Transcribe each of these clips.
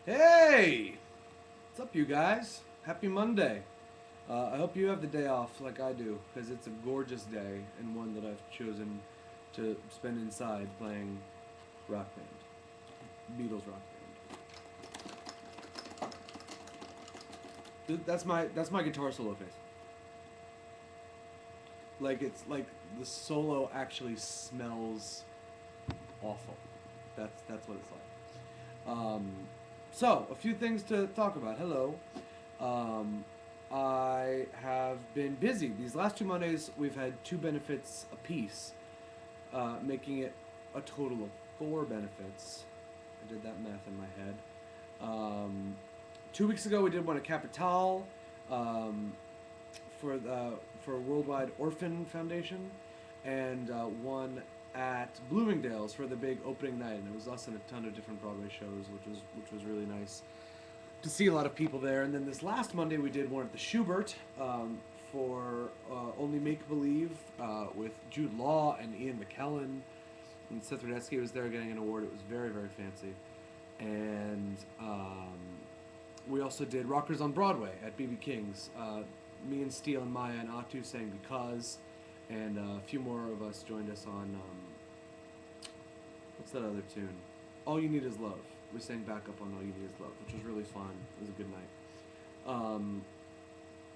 Hey! What's up, you guys? Happy Monday. I hope you have the day off like I do, because it's a gorgeous day and one that I've chosen to spend inside playing rock band. Beatles rock band. That's my guitar solo face. Like it's like the solo actually smells awful. That's what it's like. So a few things to talk about. Hello. Um, I have been busy. These last 2 Mondays, we've had two benefits apiece, making it a total of four benefits. I did that math in my head. 2 weeks ago, we did one at Capital um, for the for Worldwide Orphan Foundation, and one at Bloomingdale's for the big opening night. And it was us and a ton of different Broadway shows, which was really nice to see a lot of people there. And then this last Monday, we did one at the Schubert for Only Make Believe with Jude Law and Ian McKellen. And Seth Rudetsky was there getting an award. It was very, very fancy. And we also did Rockers on Broadway at BB King's. Me and Steele and Maya and Atu sang Because, and a few more of us joined us on, what's that other tune? All You Need Is Love. We sang backup on All You Need Is Love, which was really fun. It was a good night.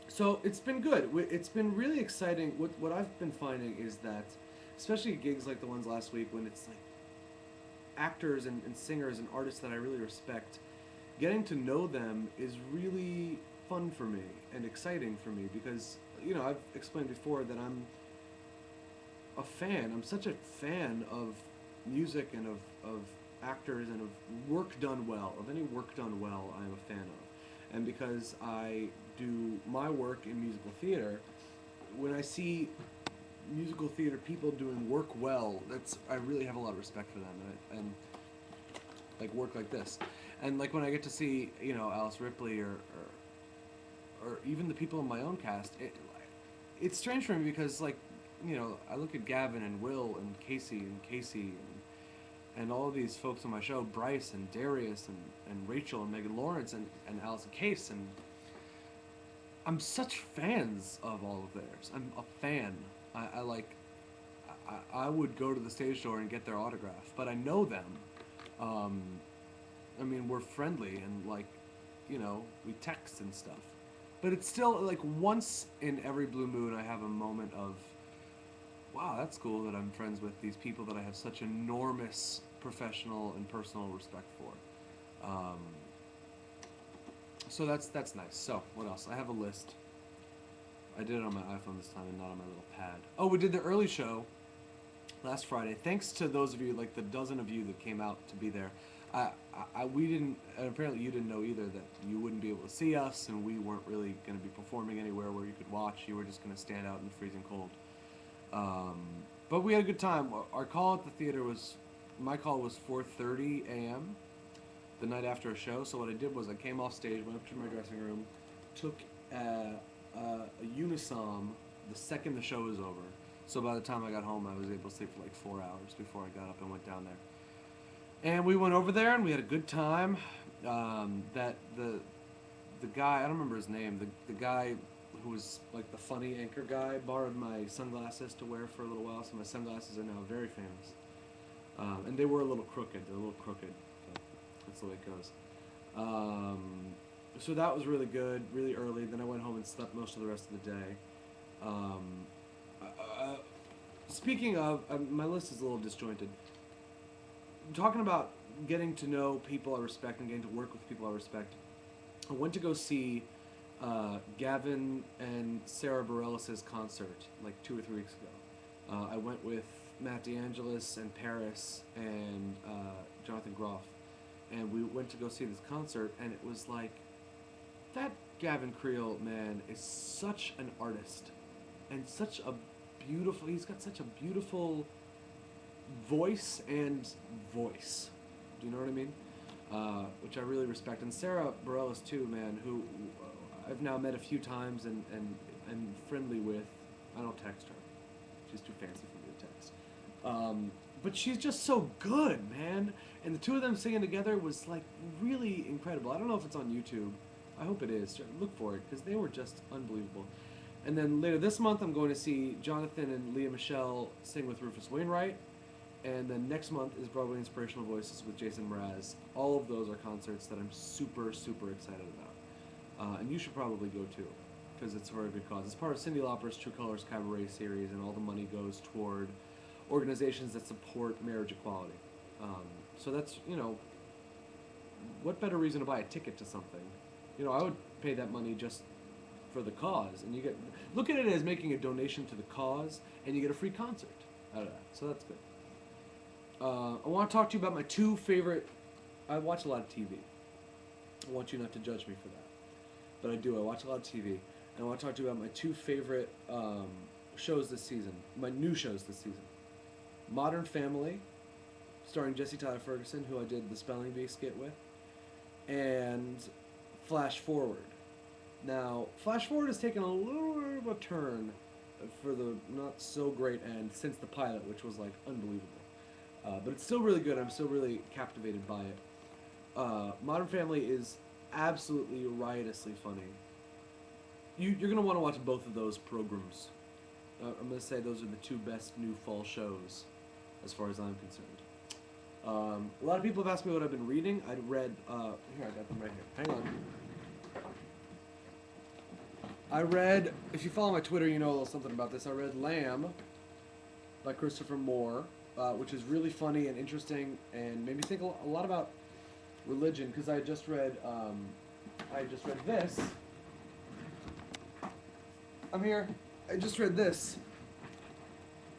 So it's been good. It's been really exciting. What I've been finding is that, especially at gigs like the ones last week, when it's like actors and singers and artists that I really respect, getting to know them is really fun for me and exciting for me because, I've explained before that I'm a fan. I'm such a fan of music and of actors and of work done well. Of any work done well, I'm a fan of. And because I do my work in musical theater, when I see musical theater people doing work well, I really have a lot of respect for them and like work like this. And like when I get to see, Alice Ripley or even the people in my own cast, it's strange for me because like, I look at Gavin and Will and Casey and all of these folks on my show, Bryce and Darius and Rachel and Megan Lawrence and Allison Case, and I'm such fans of all of theirs. I'm a fan. I would go to the stage door and get their autograph, but I know them. Um, I mean, we're friendly and like, we text and stuff. But it's still like once in every blue moon, I have a moment of, wow, that's cool that I'm friends with these people that I have such enormous professional and personal respect for. So that's nice. So what else? I have a list. I did it on my iPhone this time and not on my little pad. Oh, we did the early show last Friday. Thanks to those of you, like the dozen of you that came out to be there. We didn't, and apparently you didn't know either, that you wouldn't be able to see us, and we weren't really going to be performing anywhere where you could watch. You were just going to stand out in the freezing cold. But we had a good time. Our call at the theater my call was 4:30 a.m. the night after a show. So what I did was I came off stage, went up to my dressing room, took a unisom the second the show was over. So by the time I got home, I was able to sleep for like 4 hours before I got up and went down there. And we went over there and we had a good time. That the guy, I don't remember his name, the guy who was like the funny anchor guy, borrowed my sunglasses to wear for a little while, so my sunglasses are now very famous. And they were a little crooked. They're a little crooked, but that's the way it goes. So that was really good, really early. Then I went home and slept most of the rest of the day. Um, Speaking of, my list is a little disjointed. Talking about getting to know people I respect and getting to work with people I respect, I went to go see Gavin and Sarah Bareilles' concert like 2 or 3 weeks ago. I went with Matt DeAngelis and Paris and Jonathan Groff, and we went to go see this concert, and it was like, that Gavin Creel man is such an artist, and he's got such a beautiful voice and voice. Do you know what I mean? Which I really respect. And Sarah Bareilles too, man, who I've now met a few times and friendly with. I don't text her. She's too fancy for me to text. but she's just so good, man. And the two of them singing together was like really incredible. I don't know if it's on YouTube. I hope it is. Look for it because they were just unbelievable. And then later this month, I'm going to see Jonathan and Leah Michelle sing with Rufus Wainwright. And then next month is Broadway Inspirational Voices with Jason Mraz. All of those are concerts that I'm super, super excited about. And you should probably go too, because it's for a good cause. It's part of Cyndi Lauper's True Colors Cabaret series, and all the money goes toward organizations that support marriage equality. So that's, what better reason to buy a ticket to something? I would pay that money just for the cause, and you get, look at it as making a donation to the cause, and you get a free concert out of that. So that's good. I want to talk to you about my two favorite. I watch a lot of TV. I want you not to judge me for that, but I do. I watch a lot of TV, and I want to talk to you about my two favorite shows this season. My new shows this season: Modern Family, starring Jesse Tyler Ferguson, who I did the Spelling Bee skit with, and Flash Forward. Now, Flash Forward has taken a little bit of a turn for the not so great end since the pilot, which was like unbelievable. But it's still really good. I'm still really captivated by it. Modern Family is absolutely riotously funny. You're going to want to watch both of those programs. I'm going to say those are the two best new fall shows as far as I'm concerned. A lot of people have asked me what I've been reading. I read... here, I got them right here. Hang on. I read... If you follow my Twitter, you know a little something about this. I read Lamb by Christopher Moore. Which is really funny and interesting, and made me think a lot about religion. Because I just read this. I'm here. I just read this,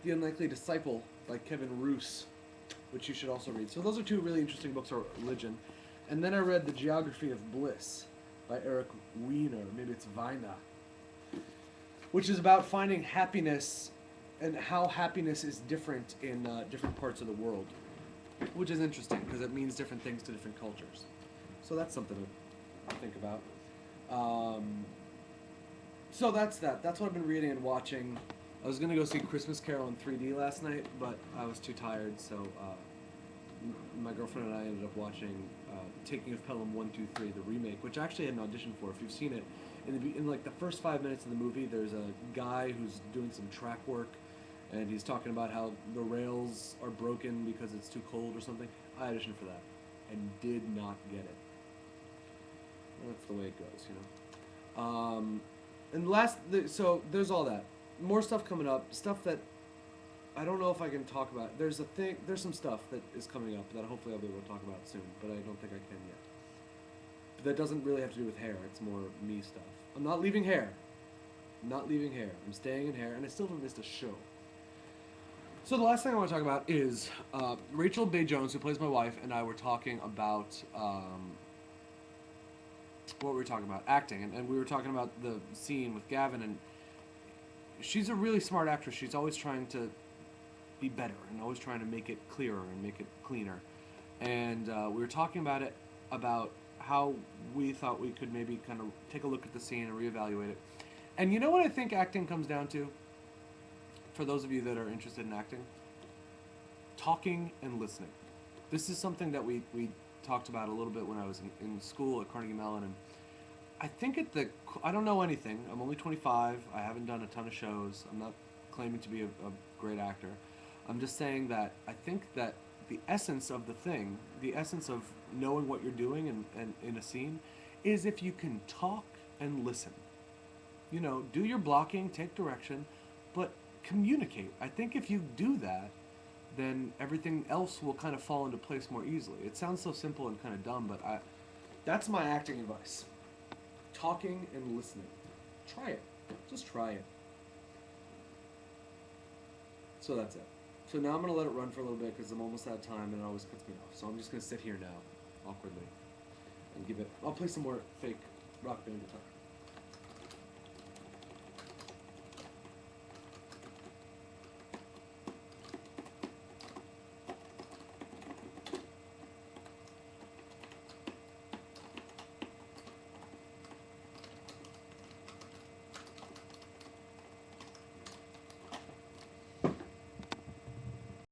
The Unlikely Disciple by Kevin Roose, which you should also read. So those are two really interesting books on religion. And then I read The Geography of Bliss by Eric Weiner. Maybe it's Vina, which is about finding happiness and how happiness is different in different parts of the world, which is interesting because it means different things to different cultures. So that's something to think about. So that's that. That's what I've been reading and watching. I was going to go see Christmas Carol in 3D last night, but I was too tired, so my girlfriend and I ended up watching Taking of Pelham 1, 2, 3, the remake, which I actually had an audition for. If you've seen it, in like the first 5 minutes of the movie, there's a guy who's doing some track work, and he's talking about how the rails are broken because it's too cold or something. I auditioned for that and did not get it. Well, that's the way it goes, And so there's all that. More stuff coming up. Stuff that I don't know if I can talk about. There's some stuff that is coming up that hopefully I'll be able to talk about soon, but I don't think I can yet. But that doesn't really have to do with hair. It's more me stuff. I'm not leaving hair. I'm staying in hair, and I still haven't missed a show. So the last thing I want to talk about is Rachel Bay Jones, who plays my wife, and I were talking about what were we talking about? Acting, and we were talking about the scene with Gavin, and she's a really smart actress. She's always trying to be better and always trying to make it clearer and make it cleaner. And we were talking about how we thought we could maybe kind of take a look at the scene and reevaluate it. And you know what I think acting comes down to? For those of you that are interested in acting, talking and listening. This is something that we talked about a little bit when I was in school at Carnegie Mellon, and I think I don't know anything. I'm only 25. I haven't done a ton of shows. I'm not claiming to be a great actor. I'm just saying that I think that the essence of the thing, the essence of knowing what you're doing and in a scene, is if you can talk and listen. Do your blocking, take direction, but communicate. I think if you do that, then everything else will kind of fall into place more easily. It sounds so simple and kind of dumb, but that's my acting advice. Talking and listening. Try it. Just try it. So that's it. So now I'm going to let it run for a little bit because I'm almost out of time and it always cuts me off. So I'm just going to sit here now, awkwardly, and I'll play some more fake rock band guitar.